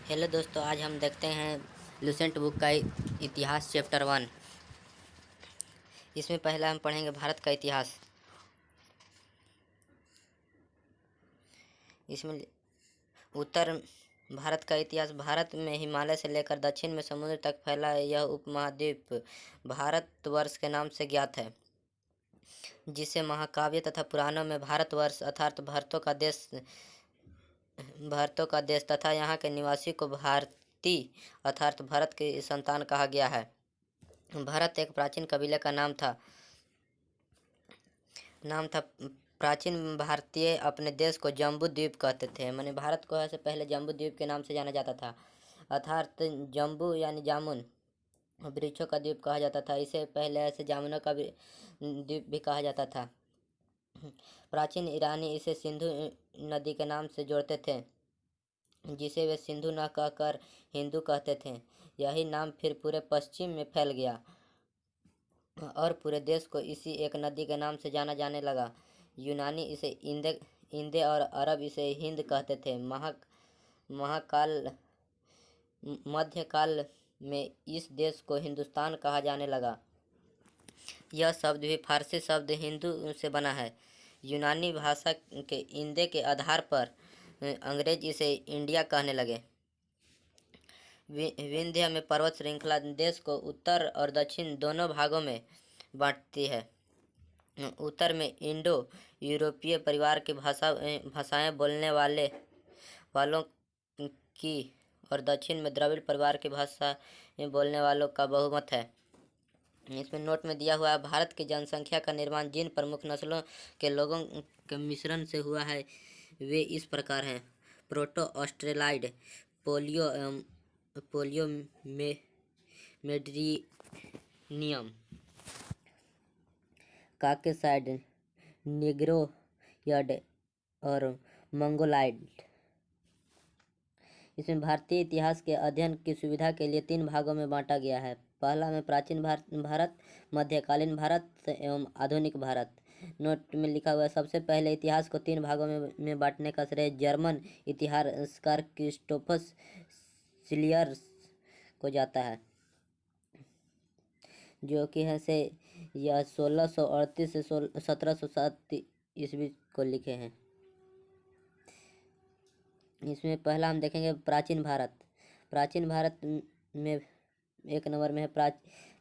Hello दोस्तों, आज हम देखते हैं लुसेंट बुक का इतिहास चैप्टर 1। इसमें पहला हम पढ़ेंगे भारत का इतिहास। इसमें उत्तर भारत का इतिहास। भारत में हिमालय से लेकर दक्षिण में समुद्र तक फैला यह उपमहाद्वीप भारतवर्ष के नाम से ज्ञात है, जिसे महाकाव्य तथा पुराणों में भारतवर्ष अर्थात भारतों का देश तथा यहाँ के निवासी को भारती अर्थात भरत की संतान कहा गया है। भरत एक प्राचीन कबीले का नाम था। प्राचीन भारतीय अपने देश को जम्बू द्वीप कहते थे। माने भारत को ऐसे पहले जम्बू द्वीप के नाम से जाना जाता था, अर्थात जम्बू यानी जामुन वृक्षों का द्वीप कहा जाता था। इसे पहले ऐसे जामुनों का द्वीप भी कहा जाता था। प्राचीन ईरानी इसे सिंधु नदी के नाम से जोड़ते थे, जिसे वे सिंधु न कहकर हिंदू कहते थे। यही नाम फिर पूरे पश्चिम में फैल गया और पूरे देश को इसी एक नदी के नाम से जाना जाने लगा। यूनानी इसे इंदे और अरब इसे हिंद कहते थे। महाकाल मध्यकाल में इस देश को हिंदुस्तान कहा जाने लगा। यह शब्द भी फारसी शब्द हिंदू से बना है। यूनानी भाषा के इंदे के आधार पर अंग्रेज इसे इंडिया कहने लगे। विंध्य में पर्वत श्रृंखला देश को उत्तर और दक्षिण दोनों भागों में बांटती है। उत्तर में इंडो यूरोपीय परिवार की भाषाएं बोलने वालों की और दक्षिण में द्रविड़ परिवार की भाषाएं बोलने वालों का बहुमत है। इसमें नोट में दिया हुआ है, भारत की जनसंख्या का निर्माण जिन प्रमुख नस्लों के लोगों के मिश्रण से हुआ है वे इस प्रकार हैं: प्रोटो ऑस्ट्रेलाइड, पोलियो मेड्रीनियम, काकेसाइड, निग्रोयड और मंगोलाइड। इसमें भारतीय इतिहास के अध्ययन की सुविधा के लिए 3 भागों में बांटा गया है। पहला में प्राचीन भारत, मध्यकालीन भारत एवं आधुनिक भारत। नोट में लिखा हुआ है, सबसे पहले इतिहास को 3 भागों में बांटने का श्रेय जर्मन इतिहासकार क्रिस्टोफर सिलियर्स को जाता है, जो कि है से यह 1638 से 1707 ईस्वी को लिखे हैं। इसमें पहला हम देखेंगे प्राचीन भारत। प्राचीन भारत में 1 नंबर में है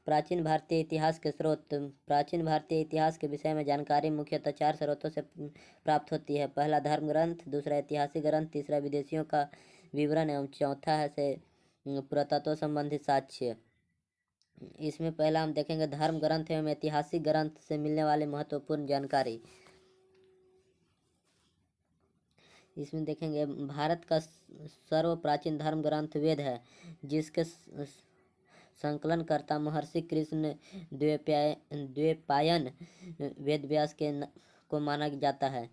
प्राचीन भारतीय इतिहास के स्रोत। प्राचीन भारतीय इतिहास के विषय में जानकारी मुख्यतः 4 स्रोतों से प्राप्त होती है। पहला धर्म ग्रंथ, दूसरा ऐतिहासिक ग्रंथ, तीसरा विदेशियों का विवरण एवं चौथा है से पुरातत्व संबंधित साक्ष्य। इसमें पहला हम देखेंगे धर्म ग्रंथ एवं ऐतिहासिक ग्रंथ से मिलने वाली महत्वपूर्ण जानकारी। इसमें देखेंगे भारत का सर्व प्राचीन धर्म ग्रंथ वेद है, जिसके संकलनकर्ता महर्षि कृष्ण द्वैपायन वेदव्यास को माना जाता है।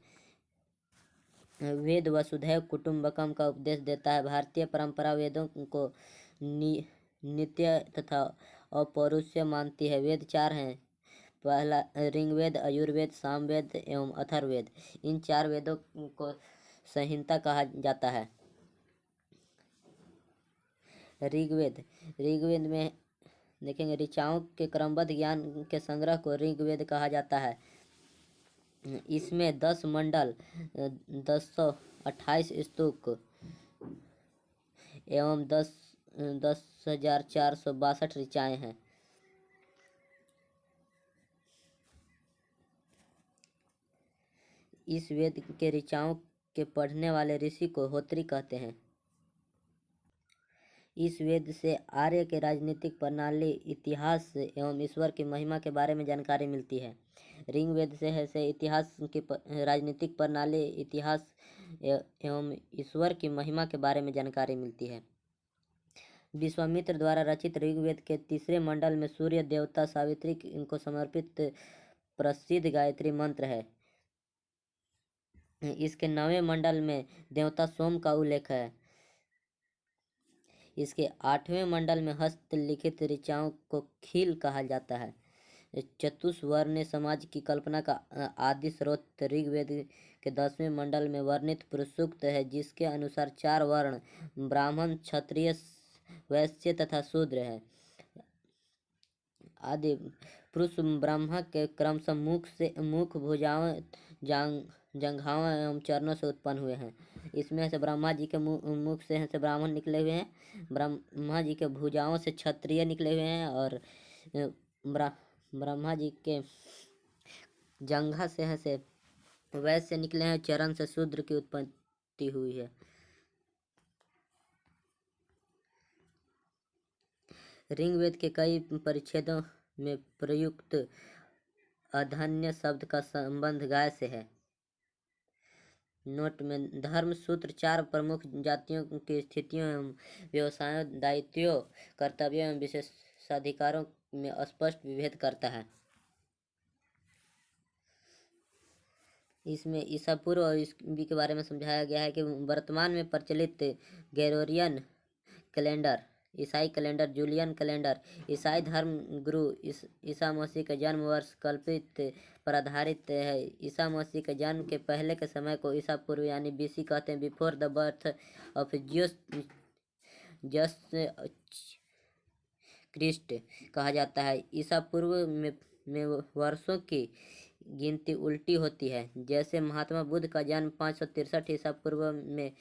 वेद वसुधैव कुटुंबकम का उपदेश देता है। भारतीय परंपरा वेदों को नित्य तथा अपौरुषेय मानती है। वेद 4 हैं। पहला ऋग्वेद, यजुर्वेद, सामवेद एवं अथर्ववेद। इन 4 वेदों को संहिता कहा जाता है। ऋग्वेद में देखेंगे ऋचाओं के क्रमबद्ध ज्ञान के संग्रह को ऋग्वेद कहा जाता है। इसमें 10 मंडल, 1028 स्तुक एवं 10,462 ऋचाएं हैं। इस वेद के ऋचाओं के पढ़ने वाले ऋषि को होत्री कहते हैं। इस वेद से आर्य के राजनीतिक प्रणाली, इतिहास एवं ईश्वर की महिमा के बारे में जानकारी मिलती है। ऋग्वेद से इतिहास की राजनीतिक प्रणाली, इतिहास एवं ईश्वर की महिमा के बारे में जानकारी मिलती है। विश्वामित्र द्वारा रचित ऋग्वेद के 3 मंडल में सूर्य देवता सावित्री को समर्पित प्रसिद्ध गायत्री मंत्र है। इसके 9वें मंडल में देवता सोम का उल्लेख है। इसके 8वें मंडल में हस्तलिखित ऋचाओं को खील कहा जाता है। चतुष्वर्ण्य समाज की कल्पना का आदि स्रोत ऋग्वेद के 10वें मंडल में वर्णित पुरुष सूक्त है, जिसके अनुसार 4 वर्ण ब्राह्मण, क्षत्रिय, वैश्य तथा शूद्र है। आदि पुरुष ब्रह्मा के क्रमशः मुख, भुजाओं, जंघाओं एवं चरणों से उत्पन्न हुए हैं। इसमें से ब्रह्मा जी के मुख से ब्राह्मण निकले हुए हैं, ब्रह्मा जी के भुजाओं से क्षत्रिय निकले हुए हैं, और ब्रह्मा जी के जंघा से वैश्य निकले हैं, चरण से शूद्र की उत्पत्ति हुई है। ऋग्वेद के कई परिच्छेदों में प्रयुक्त अधन्य शब्द का संबंध गाय से है। नोट में धर्म सूत्र 4 प्रमुख जातियों की स्थितियों एवं व्यवसायों, दायित्वों, कर्तव्यों एवं विशेषाधिकारों में स्पष्ट विभेद करता है। इसमें ईसा पूर्व और ईस्वी के बारे में समझाया गया है कि वर्तमान में प्रचलित ग्रेगोरियन कैलेंडर, ईसाई कैलेंडर, जूलियन कैलेंडर, ईसाई धर्म गुरु ईसा मसीह के जन्म वर्ष कल्पित पर आधारित है। ईसा मसीह के जन्म के पहले के समय को ईसा पूर्व यानी बीसी कहते हैं, before the birth of Jesus Christ कहा जाता है। ईसा पूर्व में वर्षों की गिनती उल्टी होती है, जैसे महात्मा बुद्ध का जन्म 563 ईसा पूर्व में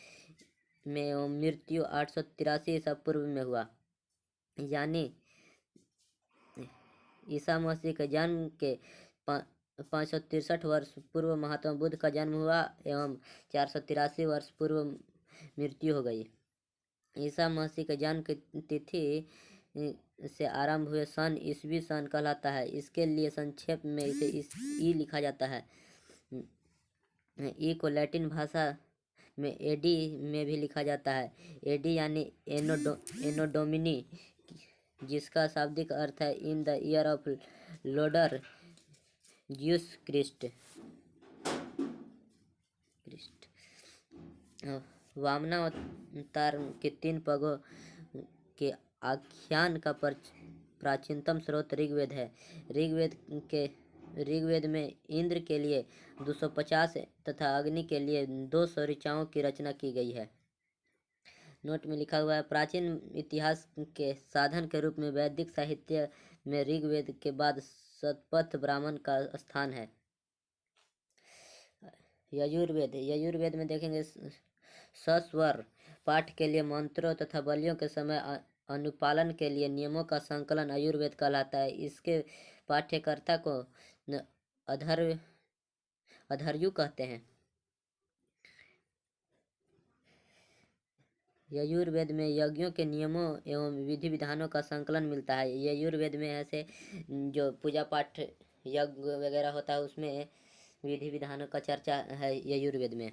मृत्यु 883 ईसा पूर्व में हुआ। यानी ईसा मसीह के जन्म के 563 वर्ष पूर्व महात्मा बुद्ध का जन्म हुआ एवं 483 वर्ष पूर्व मृत्यु हो गई। ईसा मसीह के जन्म की तिथि से आरंभ हुए सन ईसवी सन कहलाता है। इसके लिए संक्षेप में इसे ई लिखा जाता है। ई को लैटिन भाषा में एडी में भी लिखा जाता है। एडी यानी एनो डोमिनी, जिसका शाब्दिक अर्थ है in the year of Lord Jesus Christ. वामनावतार के 3 पगों के आख्यान का प्राचीनतम स्रोत ऋग्वेद है। ऋग्वेद में इंद्र के लिए 250 तथा अग्नि के लिए 200 ऋचाओं की रचना की गई है। नोट में लिखा हुआ है, प्राचीन इतिहास के साधन के रूप में वैदिक साहित्य में ऋग्वेद के बाद शतपथ ब्राह्मण का स्थान है। यजुर्वेद में देखेंगे सस्वर पाठ के लिए मंत्रों तथा बलियों के समय अनुपालन के लिए नियमों का संकलन आयुर्वेद कहलाता है। इसके पाठ्यकर्ता को अधर्यु कहते हैं। यजुर्वेद में यज्ञों के नियमों एवं विधि विधानों का संकलन मिलता है। यजुर्वेद में ऐसे जो पूजा पाठ यज्ञ वगैरह होता है उसमें विधि विधानों का चर्चा है यजुर्वेद में।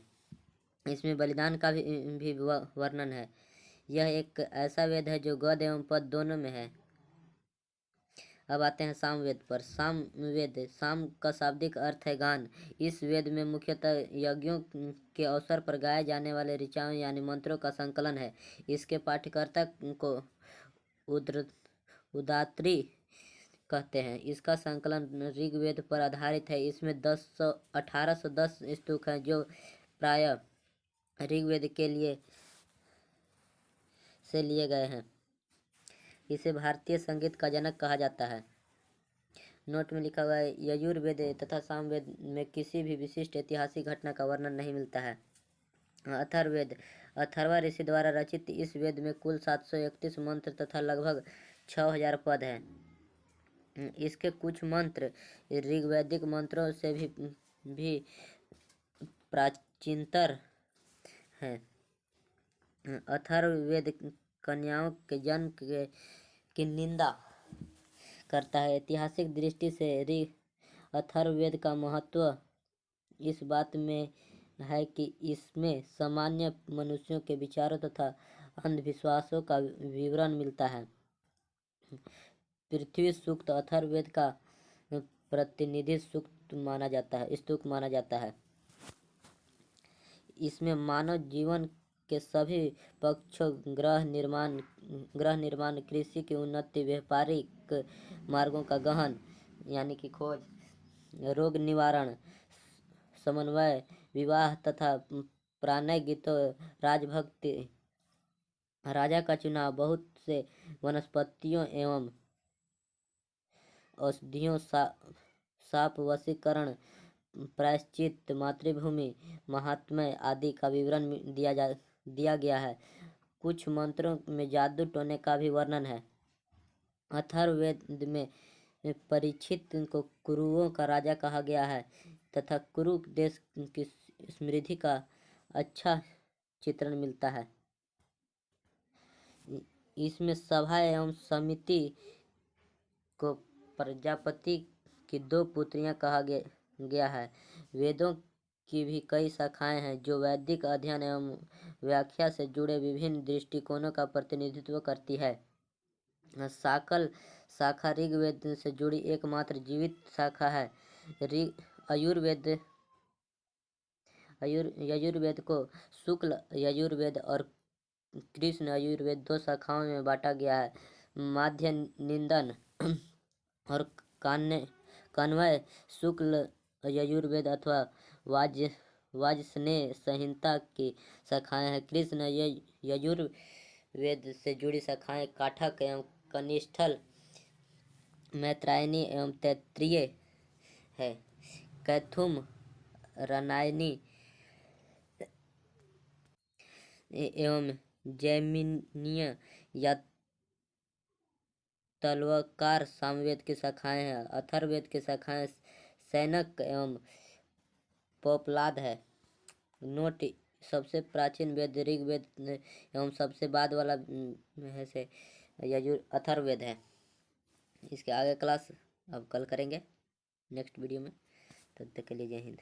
इसमें बलिदान का भी वर्णन है। यह एक ऐसा वेद है जो गद एवं पद दोनों में है। अब आते हैं सामवेद पर। साम का शाब्दिक अर्थ है गान। इस वेद में मुख्यतः यज्ञों के अवसर पर गाए जाने वाले ऋचाओं यानी मंत्रों का संकलन है। इसके पाठ्यकर्ता को उदात्री कहते हैं। इसका संकलन ऋग्वेद पर आधारित है। इसमें 1810 स्तुक हैं जो प्रायः ऋग्वेद के लिए से लिए गए हैं। इसे भारतीय संगीत का जनक कहा जाता है। नोट में लिखा हुआ है, यजुर्वेद तथा सामवेद में किसी भी विशिष्ट ऐतिहासिक घटना का वर्णन नहीं मिलता है। अथर्ववेद अथर्वा ऋषि द्वारा रचित इस वेद में कुल 731 मंत्र तथा लगभग 6000 पद हैं। इसके कुछ मंत्र ऋग्वैदिक मंत्रों से भी प्राचीनतर हैं। अथर्ववेद कन्याओं के जन्म की निंदा करता है। ऐतिहासिक दृष्टि से अथर्ववेद का महत्व इस बात में है कि इसमें सामान्य मनुष्यों के विचारों तथा अंधविश्वासों का विवरण मिलता है। पृथ्वी सूक्त अथर्ववेद का प्रतिनिधि स्तूप माना जाता है। इसमें मानव जीवन के सभी पक्षों ग्रह निर्माण, कृषि की उन्नति, व्यापारिक मार्गों का गहन यानी कि खोज, रोग निवारण, समन्वय, विवाह तथा प्राणय गीतों, राजभक्ति, राजा का चुनाव, बहुत से वनस्पतियों एवं औषधियों, साप वशीकरण, प्रायश्चित, मातृभूमि, महात्म्य आदि का विवरण दिया गया है। कुछ मंत्रों में जादू टोने का भी वर्णन है। अथर्ववेद में परीक्षित को कुरुओं का राजा कहा गया है तथा कुरु देश की समृद्धि का अच्छा चित्रण मिलता है। इसमें सभा एवं समिति को प्रजापति की 2 पुत्रियां कहा गया है। वेदों की भी कई शाखाएं हैं जो वैदिक अध्ययन एवं व्याख्या से जुड़े विभिन्न दृष्टिकोणों का प्रतिनिधित्व करती है। साकल शाखा ऋग्वेद से जुड़ी एकमात्र जीवित शाखा है। यजुर्वेद को शुक्ल यजुर्वेद और कृष्ण यजुर्वेद 2 शाखाओं में बांटा गया है। माध्य निंदन और कन्वय शुक्ल यजुर्वेद अथवा वाजस्नेय संहिता की शाखाएं हैं। कृष्ण यजुर्वेद से जुड़ी शाखाएं काठक एवं कनिष्ठल, मैत्रायणी एवं तैत्तिरीय है। कैथुम, रनायनी एवं जैमिनीय या तलवकार सामवेद की शाखाएं हैं। अथर्ववेद की शाखाएं सैनक एवं पोपलाद है। नोट: सबसे प्राचीन वेद ऋग्वेद एवं सबसे बाद वाला है से अथर्ववेद है। इसके आगे क्लास अब कल करेंगे नेक्स्ट वीडियो में। तब तक के लिए जय हिंद।